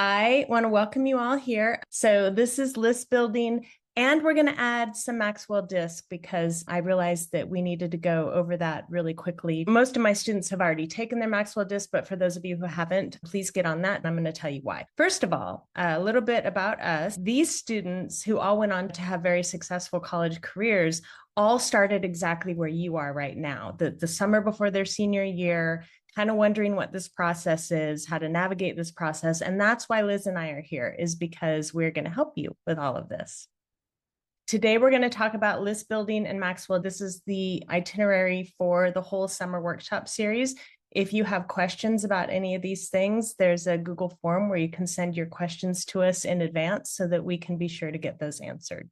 I want to welcome you all here. So this is list building, and we're going to add some Maxwell disc because I realized that we needed to go over that really quickly. Most of my students have already taken their Maxwell disc, but for those of you who haven't, please get on that, and I'm going to tell you why. First of all, a little bit about us. These students who all went on to have very successful college careers all started exactly where you are right now, the summer before their senior year, kind of wondering what this process is, how to navigate this process. And that's why Liz and I are here, is because we're going to help you with all of this. Today, we're going to talk about list building and Maxwell. This is the itinerary for the whole summer workshop series. If you have questions about any of these things, there's a Google form where you can send your questions to us in advance so that we can be sure to get those answered.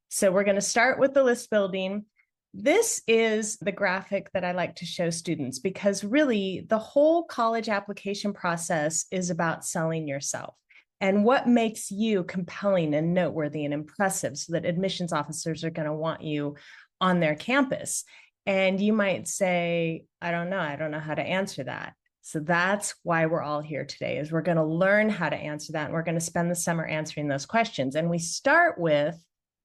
So we're going to start with the list building. This is the graphic that I like to show students because really the whole college application process is about selling yourself and what makes you compelling and noteworthy and impressive so that admissions officers are going to want you on their campus. And you might say, I don't know how to answer that. So that's why we're all here today, is we're going to learn how to answer that. And we're going to spend the summer answering those questions. And we start with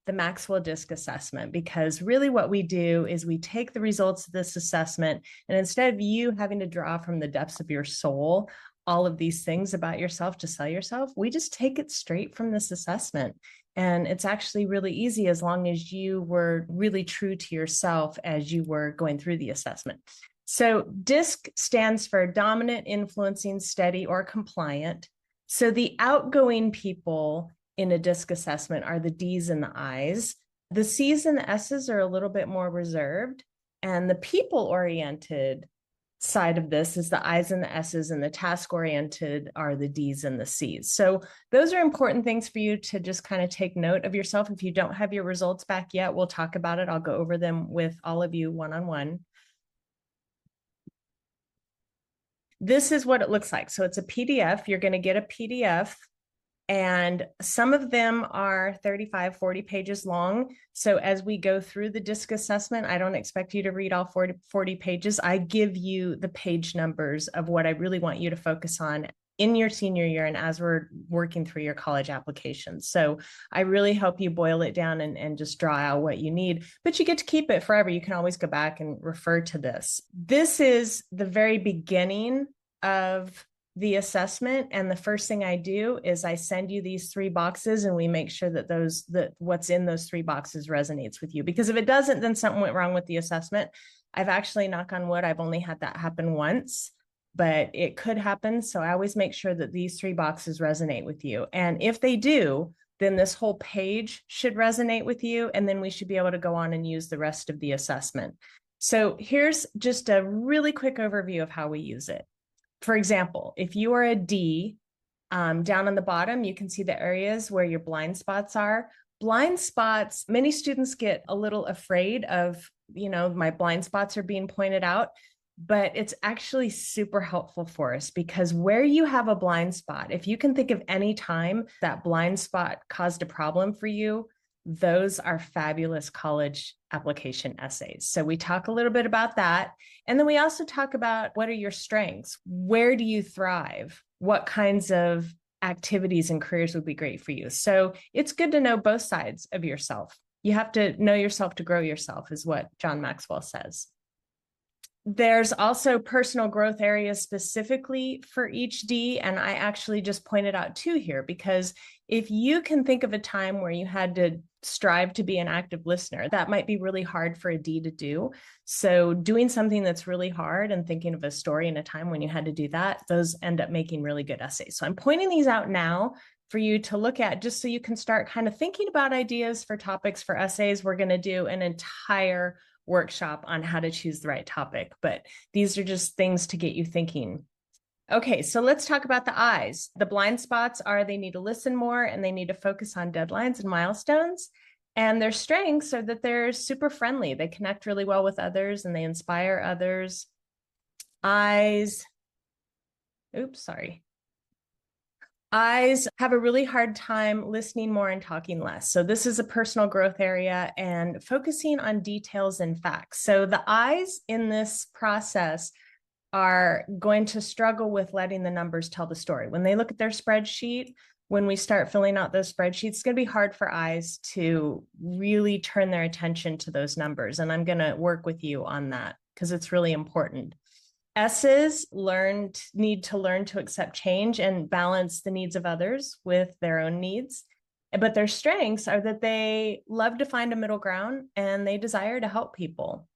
the Maxwell DISC assessment, because really what we do is we take the results of this assessment, and instead of you having to draw from the depths of your soul all of these things about yourself to sell yourself, we just take it straight from this assessment. And it's actually really easy as long as you were really true to yourself as you were going through the assessment. So DISC stands for dominant, influencing, steady, or compliant. So the outgoing people in a DISC assessment are the D's and the I's. The C's and the S's are a little bit more reserved. And the people-oriented side of this is the I's and the S's, and the task-oriented are the D's and the C's. So those are important things for you to just kind of take note of yourself. If you don't have your results back yet, we'll talk about it. I'll go over them with all of you one-on-one. This is what it looks like. So it's a PDF. You're going to get a PDF. And some of them are 35, 40 pages long. So as we go through the DISC assessment, I don't expect you to read all 40 pages. I give you the page numbers of what I really want you to focus on in your senior year and as we're working through your college applications. So I really help you boil it down and just draw out what you need, but you get to keep it forever. You can always go back and refer to this. This is the very beginning of the assessment. And the first thing I do is I send you these 3 boxes, and we make sure that what's in those 3 boxes resonates with you. Because if it doesn't, then something went wrong with the assessment. I've actually, knock on wood, I've only had that happen once, but it could happen. So I always make sure that these 3 boxes resonate with you. And if they do, then this whole page should resonate with you. And then we should be able to go on and use the rest of the assessment. So here's just a really quick overview of how we use it. For example, if you are a D, down on the bottom, you can see the areas where your blind spots are. Blind spots, many students get a little afraid of, my blind spots are being pointed out, but it's actually super helpful for us, because where you have a blind spot, if you can think of any time that blind spot caused a problem for you, those are fabulous college application essays. So we talk a little bit about that. And then we also talk about, what are your strengths? Where do you thrive? What kinds of activities and careers would be great for you? So it's good to know both sides of yourself. You have to know yourself to grow yourself, is what John Maxwell says. There's also personal growth areas specifically for each D, and I actually just pointed out 2 here, because if you can think of a time where you had to strive to be an active listener, that might be really hard for a D to do. So doing something that's really hard and thinking of a story in a time when you had to do that, those end up making really good essays. So I'm pointing these out now for you to look at, just so you can start kind of thinking about ideas for topics for essays. We're going to do an entire workshop on how to choose the right topic, but these are just things to get you thinking. Okay, so let's talk about the I's. The blind spots are they need to listen more and they need to focus on deadlines and milestones. And their strengths are that they're super friendly. They connect really well with others and they inspire others. I's have a really hard time listening more and talking less. So this is a personal growth area and focusing on details and facts. So the I's in this process are going to struggle with letting the numbers tell the story. When they look at their spreadsheet, when we start filling out those spreadsheets, it's going to be hard for eyes to really turn their attention to those numbers. And I'm going to work with you on that because it's really important. S's need to learn to accept change and balance the needs of others with their own needs. But their strengths are that they love to find a middle ground and they desire to help people.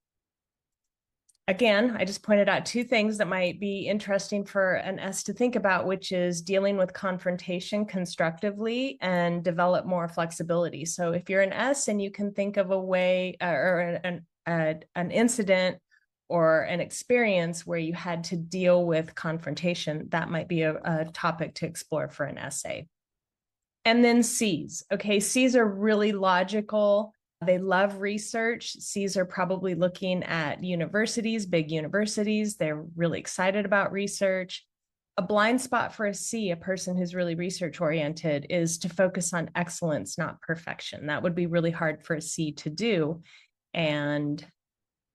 Again, I just pointed out two things that might be interesting for an S to think about, which is dealing with confrontation constructively and develop more flexibility. So if you're an S and you can think of a way or an incident or an experience where you had to deal with confrontation, that might be a topic to explore for an essay. And then C's. Okay, C's are really logical. They love research. C's are probably looking at universities, big universities. They're really excited about research. A blind spot for a C, a person who's really research oriented, is to focus on excellence, not perfection. That would be really hard for a C to do. And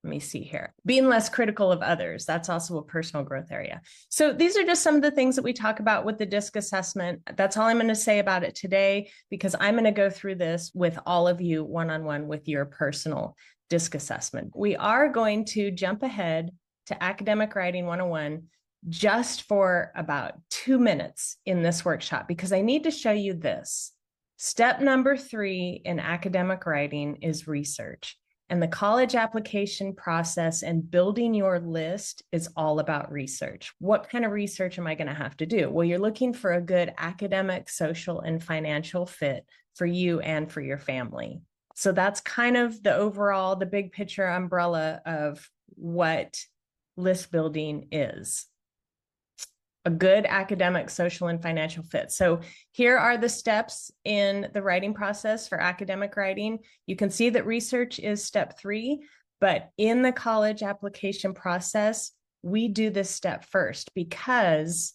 let me see here. Being less critical of others, that's also a personal growth area. So these are just some of the things that we talk about with the DISC assessment. That's all I'm going to say about it today, because I'm going to go through this with all of you one-on-one with your personal DISC assessment. We are going to jump ahead to Academic Writing 101 just for about 2 minutes in this workshop, because I need to show you this. Step number 3 in academic writing is research. And the college application process and building your list is all about research. What kind of research am I going to have to do? Well, you're looking for a good academic, social, and financial fit for you and for your family. So that's kind of the overall, the big picture umbrella of what list building is. A good academic, social, and financial fit. So here are the steps in the writing process for academic writing. You can see that research is step 3, but in the college application process, we do this step first because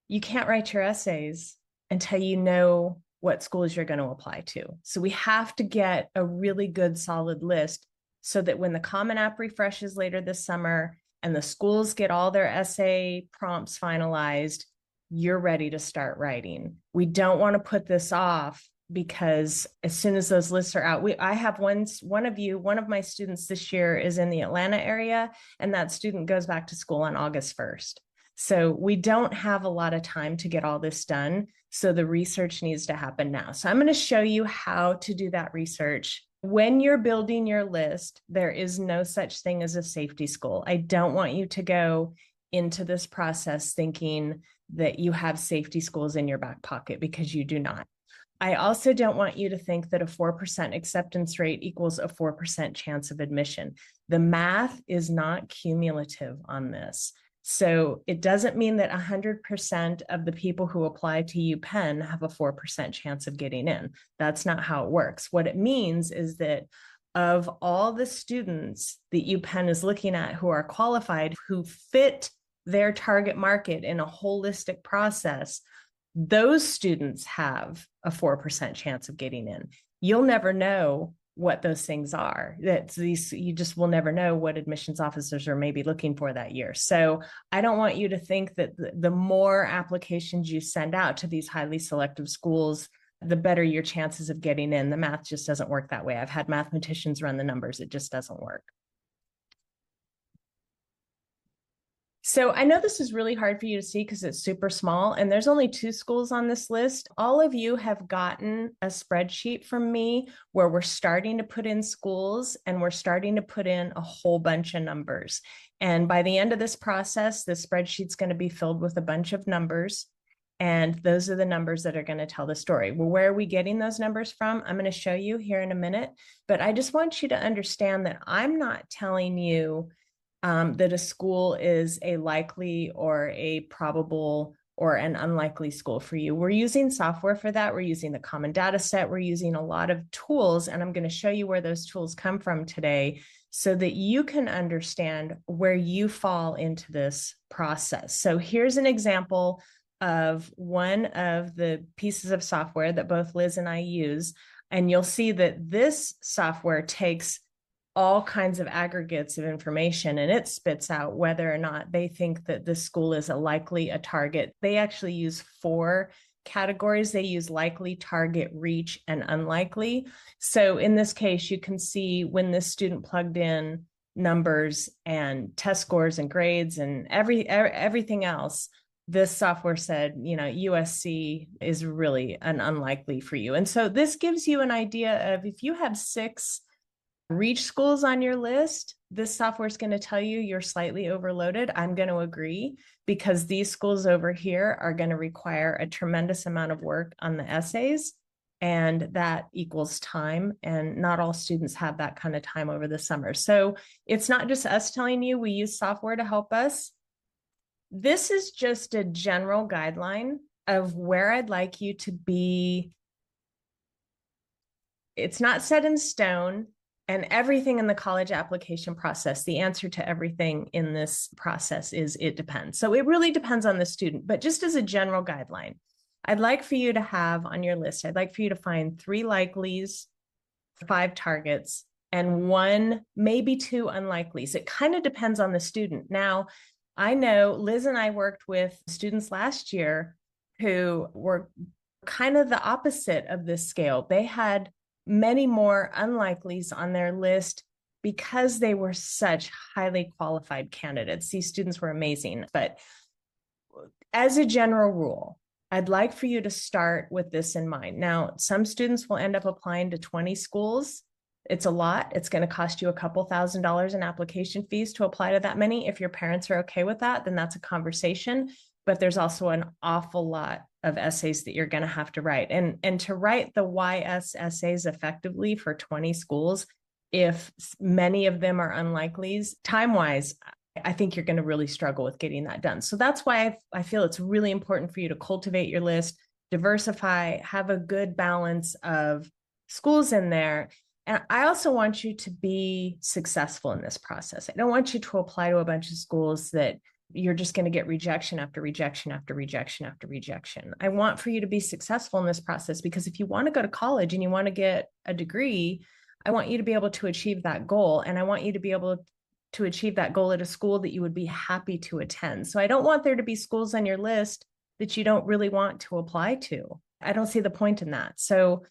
you can't write your essays until you know what schools you're going to apply to. So we have to get a really good, solid list so that when the Common App refreshes later this summer, and the schools get all their essay prompts finalized, you're ready to start writing. We don't want to put this off because as soon as those lists are out, I have one of my students this year is in the Atlanta area, and that student goes back to school on August 1st. So we don't have a lot of time to get all this done. So the research needs to happen now. So I'm going to show you how to do that research. When you're building your list, there is no such thing as a safety school. I don't want you to go into this process thinking that you have safety schools in your back pocket, because you do not. I also don't want you to think that a 4% acceptance rate equals a 4% chance of admission. The math is not cumulative on this. So it doesn't mean that 100% of the people who apply to UPenn have a 4% chance of getting in. That's not how it works. What it means is that of all the students that UPenn is looking at who are qualified, who fit their target market in a holistic process, those students have a 4% chance of getting in. You'll never know what those things are. You just will never know what admissions officers are maybe looking for that year. So I don't want you to think that the more applications you send out to these highly selective schools, the better your chances of getting in. The math just doesn't work that way. I've had mathematicians run the numbers. It just doesn't work. So I know this is really hard for you to see because it's super small, and there's only 2 schools on this list. All of you have gotten a spreadsheet from me where we're starting to put in schools and we're starting to put in a whole bunch of numbers. And by the end of this process, the spreadsheet's going to be filled with a bunch of numbers. And those are the numbers that are going to tell the story. Well, where are we getting those numbers from? I'm going to show you here in a minute. But I just want you to understand that I'm not telling you that a school is a likely or a probable or an unlikely school for you. We're using software for that. We're using the Common Data Set. We're using a lot of tools, and I'm going to show you where those tools come from today so that you can understand where you fall into this process. So here's an example of one of the pieces of software that both Liz and I use, and you'll see that this software takes all kinds of aggregates of information, and it spits out whether or not they think that this school is a target. They actually use 4 categories. They use likely, target, reach, and unlikely. So in this case, you can see when this student plugged in numbers and test scores and grades and everything else, this software said, USC is really an unlikely for you. And so this gives you an idea of, if you have 6 reach schools on your list, this software is going to tell you you're slightly overloaded. I'm going to agree, because these schools over here are going to require a tremendous amount of work on the essays, and that equals time. And not all students have that kind of time over the summer. So it's not just us telling you, we use software to help us. This is just a general guideline of where I'd like you to be. It's not set in stone. And everything in the college application process, the answer to everything in this process is it depends. So it really depends on the student. But just as a general guideline, I'd like for you to have on your list, I'd like for you to find 3 likelies, 5 targets, and 1, maybe 2 unlikelies. It kind of depends on the student. Now, I know Liz and I worked with students last year who were kind of the opposite of this scale. They had many more unlikelies on their list because they were such highly qualified candidates. These students were amazing. But as a general rule, I'd like for you to start with this in mind. Now, some students will end up applying to 20 schools. It's a lot. It's going to cost you a couple $1,000s in application fees to apply to that many. If your parents are okay with that, then that's a conversation. But there's also an awful lot of essays that you're going to have to write. And to write the YS essays effectively for 20 schools, if many of them are unlikelies, time-wise, I think you're going to really struggle with getting that done. So that's why I feel it's really important for you to cultivate your list, diversify, have a good balance of schools in there. And I also want you to be successful in this process. I don't want you to apply to a bunch of schools that you're just going to get rejection after rejection after rejection after rejection. I want for you to be successful in this process, because if you want to go to college and you want to get a degree, I want you to be able to achieve that goal. And I want you to be able to achieve that goal at a school that you would be happy to attend. So I don't want there to be schools on your list that you don't really want to apply to. I don't see the point in that. So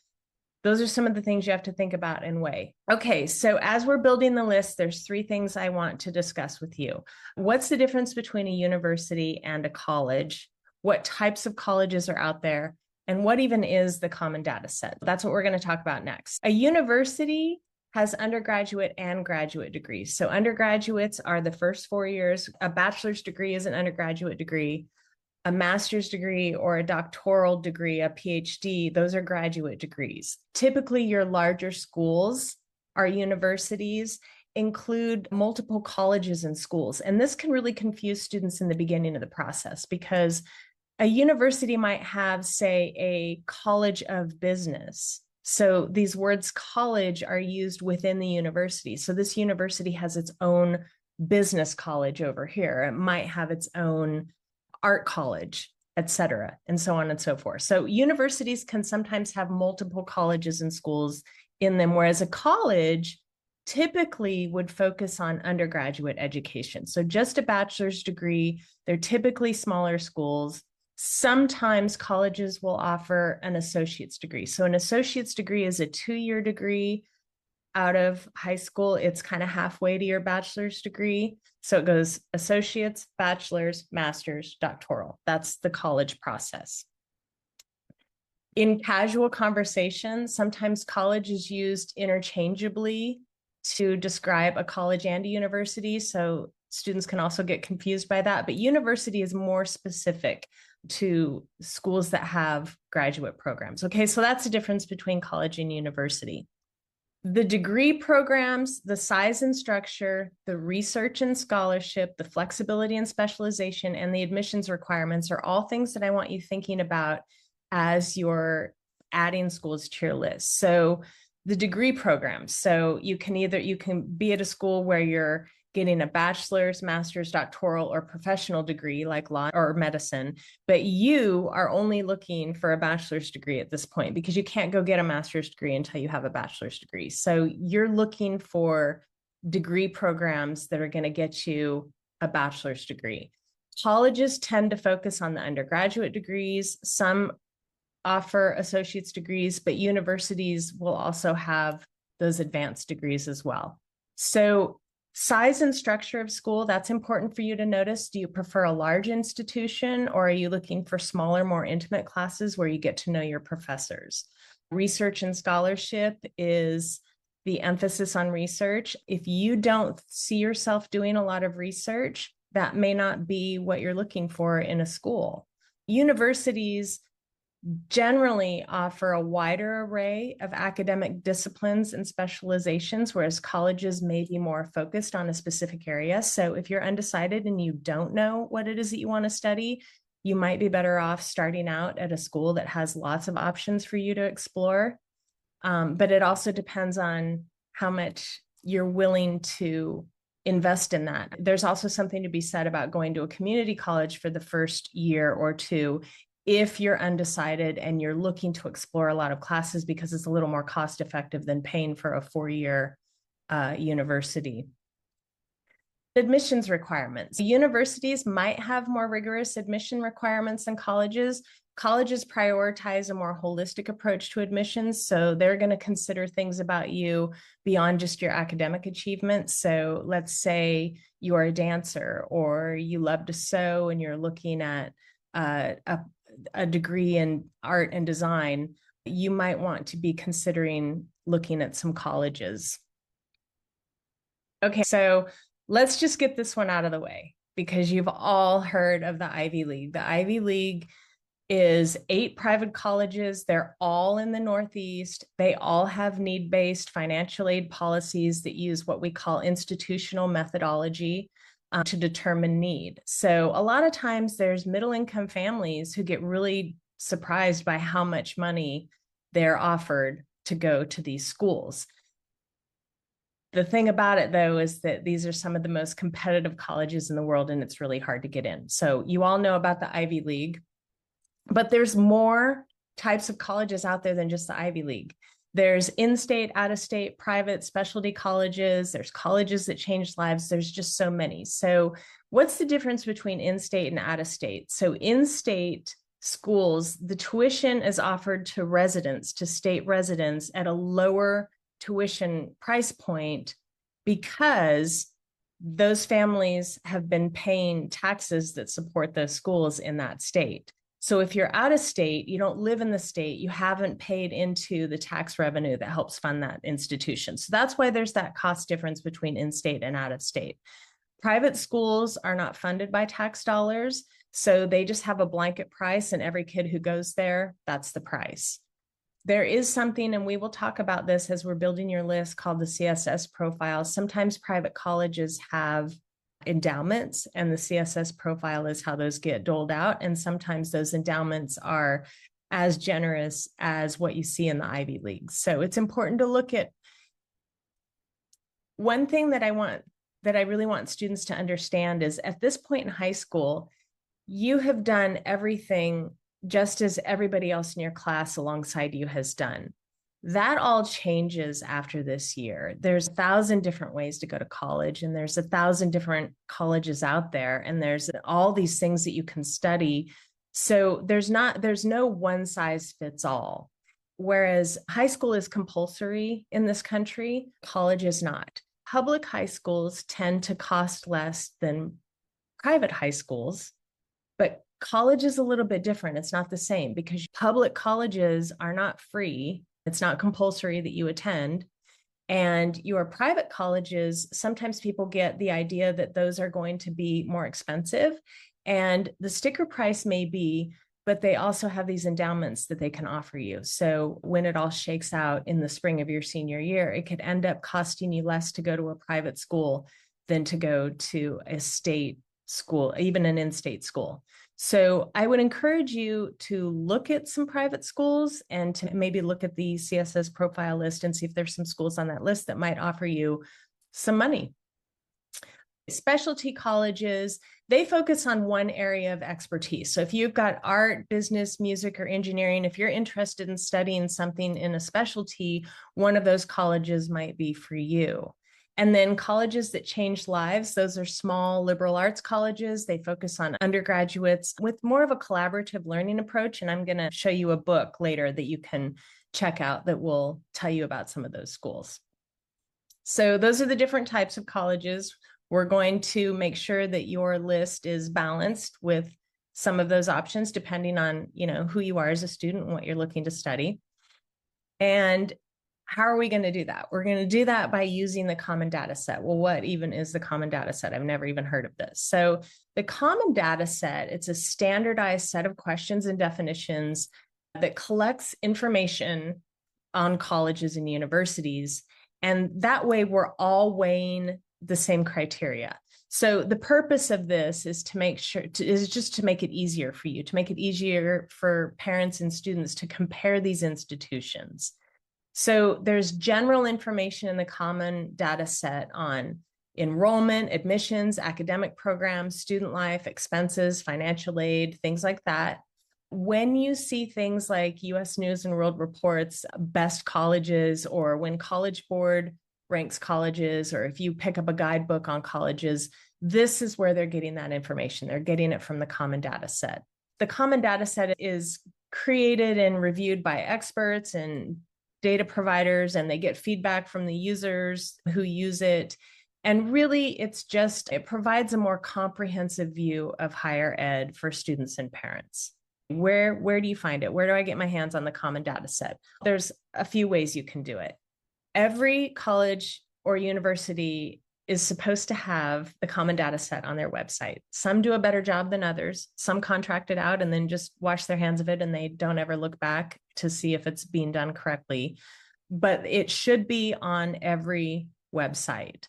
those are some of the things you have to think about and weigh. Okay, so as we're building the list, there's 3 things I want to discuss with you. What's the difference between a university and a college? What types of colleges are out there? And what even is the common data set? That's what we're going to talk about next. A university has undergraduate and graduate degrees. So undergraduates are the first 4 years. A bachelor's degree is an undergraduate degree. A master's degree or a doctoral degree, a PhD, those are graduate degrees. Typically, your larger schools, our universities, include multiple colleges and schools. And this can really confuse students in the beginning of the process, because a university might have, say, a college of business. So these words college are used within the university. So this university has its own business college over here. It might have its own art college, et cetera, and so on and so forth. So universities can sometimes have multiple colleges and schools in them, whereas a college typically would focus on undergraduate education. So just a bachelor's degree, they're typically smaller schools. Sometimes colleges will offer an associate's degree. So an associate's degree is a 2-year degree out of high school. It's kind of halfway to your bachelor's degree. So it goes associates, bachelor's, master's, doctoral. That's the college process. In casual conversation, sometimes college is used interchangeably to describe a college and a university. So students can also get confused by that. But university is more specific to schools that have graduate programs. Okay, so that's the difference between college and university. The degree programs, the size and structure, the research and scholarship, the flexibility and specialization, and the admissions requirements are all things that I want you thinking about as you're adding schools to your list. So the degree programs, so you can be at a school where you're getting a bachelor's, master's, doctoral, or professional degree like law or medicine, but you are only looking for a bachelor's degree at this point, because you can't go get a master's degree until you have a bachelor's degree. So you're looking for degree programs that are going to get you a bachelor's degree. Colleges tend to focus on the undergraduate degrees. Some offer associate's degrees, but universities will also have those advanced degrees as well. So size and structure of school, that's important for you to notice. Do you prefer a large institution, or are you looking for smaller, more intimate classes where you get to know your professors? Research and scholarship is the emphasis on research. If you don't see yourself doing a lot of research, that may not be what you're looking for in a school. Universities generally offer a wider array of academic disciplines and specializations, whereas colleges may be more focused on a specific area. So if you're undecided and you don't know what it is that you want to study, you might be better off starting out at a school that has lots of options for you to explore. But it also depends on how much you're willing to invest in that. There's also something to be said about going to a community college for the first year or two if you're undecided and you're looking to explore a lot of classes, because it's a little more cost effective than paying for a 4-year university. Admissions requirements. Universities might have more rigorous admission requirements than colleges. Colleges prioritize a more holistic approach to admissions. So they're going to consider things about you beyond just your academic achievements. So let's say you're a dancer or you love to sew and you're looking at a degree in art and design, you might want to be considering looking at some colleges. Okay, so let's just get this one out of the way, because you've all heard of the Ivy League. The Ivy League is 8 private colleges. They're all in the Northeast. They all have need-based financial aid policies that use what we call institutional methodology to determine need. So a lot of times there's middle-income families who get really surprised by how much money they're offered to go to these schools. The thing about it, though, is that these are some of the most competitive colleges in the world, and it's really hard to get in. So you all know about the Ivy League, but there's more types of colleges out there than just the Ivy League. There's in-state, out-of-state, private, specialty colleges. There's colleges that change lives. There's just so many. So what's the difference between in-state and out-of-state? So in-state schools, the tuition is offered to residents, to state residents, at a lower tuition price point because those families have been paying taxes that support those schools in that state. So if you're out of state, you don't live in the state, you haven't paid into the tax revenue that helps fund that institution. So that's why there's that cost difference between in-state and out of state. Private schools are not funded by tax dollars, so they just have a blanket price, and every kid who goes there, that's the price. There is something, and we will talk about this as we're building your list, called the CSS profile. Sometimes private colleges have endowments, and the CSS profile is how those get doled out. And sometimes those endowments are as generous as what you see in the Ivy League. So it's important to look at. One thing that I really want students to understand is, at this point in high school, you have done everything just as everybody else in your class alongside you has done. That all changes after this year. There's 1,000 different ways to go to college, and there's 1,000 different colleges out there, and there's all these things that you can study. So there's no one size fits all. Whereas high school is compulsory in this country, college is not. Public high schools tend to cost less than private high schools, but college is a little bit different. It's not the same, because public colleges are not free. It's not compulsory that you attend. And your private colleges, sometimes people get the idea that those are going to be more expensive. And the sticker price may be, but they also have these endowments that they can offer you. So when it all shakes out in the spring of your senior year, it could end up costing you less to go to a private school than to go to a state school, even an in-state school. So I would encourage you to look at some private schools and to maybe look at the CSS profile list and see if there's some schools on that list that might offer you some money. Specialty colleges, they focus on one area of expertise. So if you've got art, business, music, or engineering, if you're interested in studying something in a specialty, one of those colleges might be for you. And then colleges that change lives, those are small liberal arts colleges. They focus on undergraduates with more of a collaborative learning approach. And I'm going to show you a book later that you can check out that will tell you about some of those schools. So those are the different types of colleges. We're going to make sure that your list is balanced with some of those options, depending on, who you are as a student and what you're looking to study. And how are we going to do that? We're going to do that by using the common data set. Well, what even is the common data set? I've never even heard of this. So the common data set, it's a standardized set of questions and definitions that collects information on colleges and universities. And that way we're all weighing the same criteria. So the purpose of this is to make sure is just to make it easier for you, to make it easier for parents and students to compare these institutions. So there's general information in the common data set on enrollment, admissions, academic programs, student life, expenses, financial aid, things like that. When you see things like US News and World Report's best colleges, or when College Board ranks colleges, or if you pick up a guidebook on colleges, this is where they're getting that information. They're getting it from the common data set. The common data set is created and reviewed by experts and data providers, and they get feedback from the users who use it. And really, it provides a more comprehensive view of higher ed for students and parents. Where do you find it? Where do I get my hands on the common data set? There's a few ways you can do it. Every college or university is supposed to have the common data set on their website. Some do a better job than others. Some contract it out and then just wash their hands of it, and they don't ever look back to see if it's being done correctly. But it should be on every website.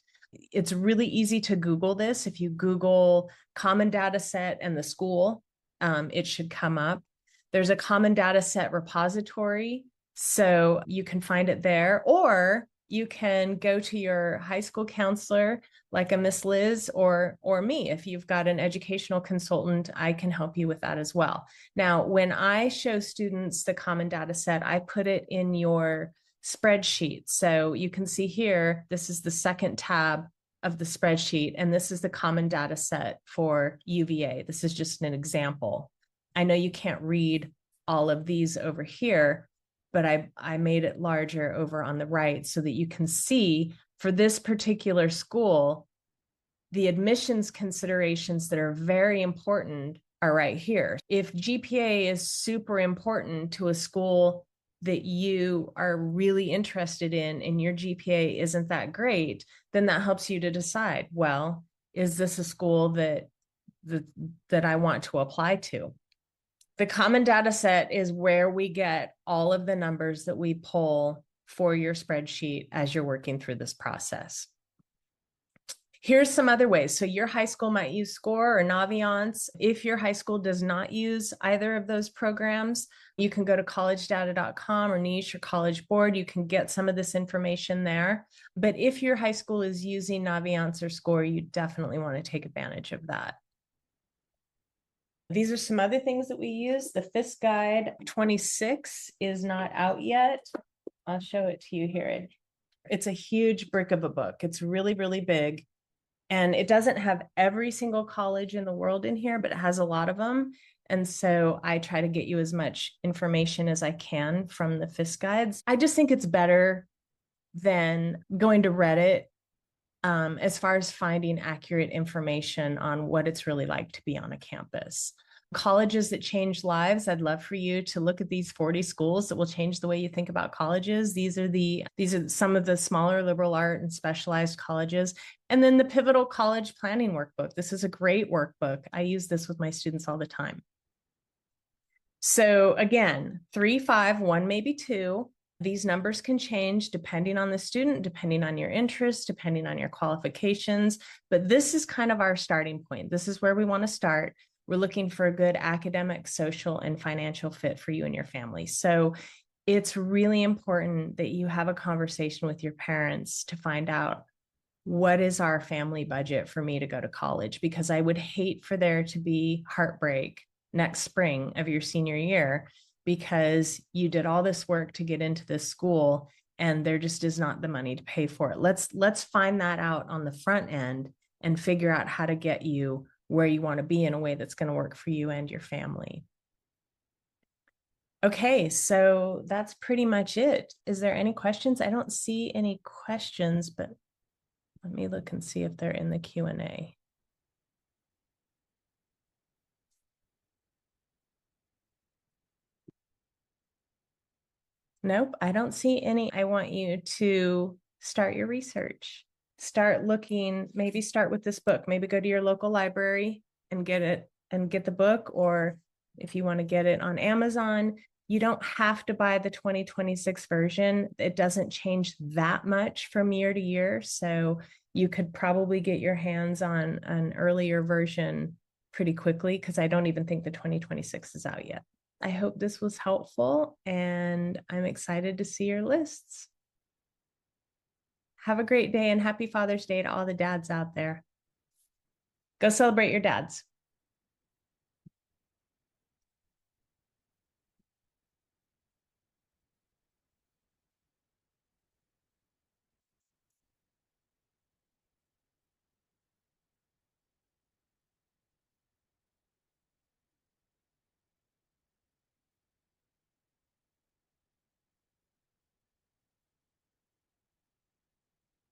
It's really easy to Google this. If you Google common data set and the school, it should come up. There's a common data set repository, so you can find it there, or you can go to your high school counselor, like a Miss Liz or me. If you've got an educational consultant, I can help you with that as well. Now, when I show students the common data set, I put it in your spreadsheet. So you can see here, this is the second tab of the spreadsheet, and this is the common data set for UVA. This is just an example. I know you can't read all of these over here, but I made it larger over on the right so that you can see for this particular school, the admissions considerations that are very important are right here. If GPA is super important to a school that you are really interested in and your GPA isn't that great, then that helps you to decide, well, is this a school that I want to apply to? The common data set is where we get all of the numbers that we pull for your spreadsheet as you're working through this process. Here's some other ways. So your high school might use SCORE or Naviance. If your high school does not use either of those programs, you can go to collegedata.com or NICHE or College Board. You can get some of this information there. But if your high school is using Naviance or SCORE, you definitely want to take advantage of that. These are some other things that we use. The FIS Guide 26 is not out yet. I'll show it to you here. It's a huge brick of a book. It's really, really big. And it doesn't have every single college in the world in here, but it has a lot of them. And so I try to get you as much information as I can from the FIS guides. I just think it's better than going to Reddit as far as finding accurate information on what it's really like to be on a campus. Colleges that change lives, I'd love for you to look at these 40 schools that will change the way you think about colleges. These are some of the smaller liberal art and specialized colleges. And then the Pivotal College Planning Workbook. This is a great workbook. I use this with my students all the time. So again, 3, 5, 1, maybe 2. These numbers can change depending on the student, depending on your interests, depending on your qualifications. But this is kind of our starting point. This is where we want to start. We're looking for a good academic, social, and financial fit for you and your family. So it's really important that you have a conversation with your parents to find out, what is our family budget for me to go to college? Because I would hate for there to be heartbreak next spring of your senior year because you did all this work to get into this school and there just is not the money to pay for it. Let's find that out on the front end and figure out how to get you where you want to be in a way that's going to work for you and your family. Okay, so that's pretty much it. Is there any questions? I don't see any questions, but let me look and see if they're in the Q&A. Nope, I don't see any. I want you to start your research. Start looking, maybe start with this book. Maybe go to your local library and get it and get the book. Or if you want to get it on Amazon, you don't have to buy the 2026 version. It doesn't change that much from year to year. So you could probably get your hands on an earlier version pretty quickly, because I don't even think the 2026 is out yet. I hope this was helpful, and I'm excited to see your lists. Have a great day, and happy Father's Day to all the dads out there. Go celebrate your dads.